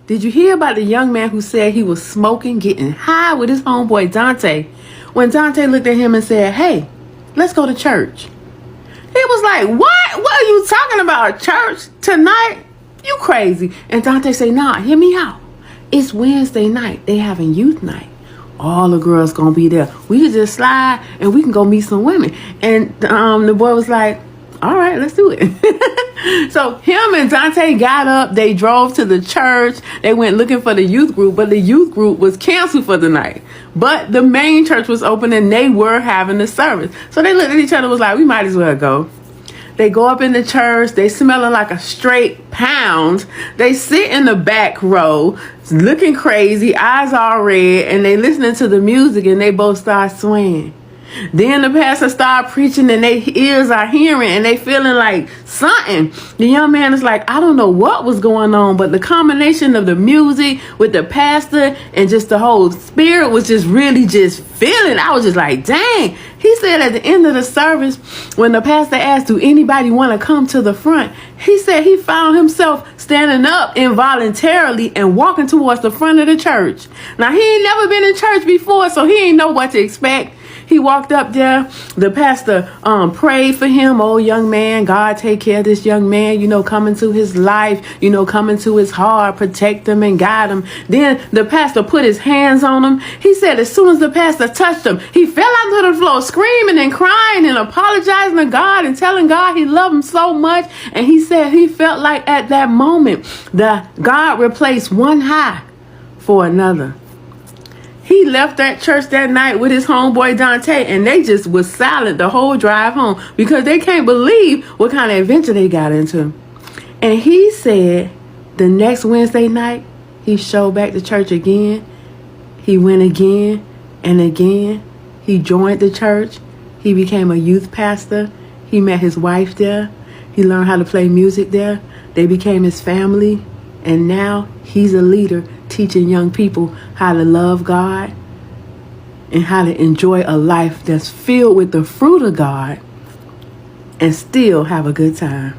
Did you hear about the young man who said he was smoking, getting high with his homeboy Dante? When Dante looked at him and said, hey, let's go to church. He was like, what? What are you talking about? Church tonight? You crazy. And Dante said, nah, hear me out. It's Wednesday night. They having youth night. All the girls gonna be there. We can just slide and we can go meet some women. And the boy was like, all right, let's do it. So him and Dante got up. They drove to the church. They went looking for the youth group, but the youth group was canceled for the night. But the main church was open and they were having the service. So they looked at each other and was like, we might as well go. They go up in the church. They smelling like a straight pound. They sit in the back row looking crazy, eyes all red, and they listening to the music and they both start swaying. Then the pastor started preaching and their ears are hearing and they feeling like something. The young man is like, I don't know what was going on, but the combination of the music with the pastor and just the whole spirit was just really just feeling. I was just like, dang. He said at the end of the service, when the pastor asked, do anybody want to come to the front? He said he found himself standing up involuntarily and walking towards the front of the church. Now, he ain't never been in church before, so he ain't know what to expect. He walked up there. The pastor prayed for him. Oh, young man, God take care of this young man, come into his life, come into his heart, protect him and guide him. Then the pastor put his hands on him. He said as soon as the pastor touched him, he fell onto the floor screaming and crying and apologizing to God and telling God he loved him so much. And he said he felt like at that moment, God replaced one high for another. He left that church that night with his homeboy Dante, and they just was silent the whole drive home because they can't believe what kind of adventure they got into. And he said the next Wednesday night, he showed back to church again. He went again and again. He joined the church. He became a youth pastor. He met his wife there. He learned how to play music there. They became his family. And now he's a leader teaching young people how to love God and how to enjoy a life that's filled with the fruit of God and still have a good time.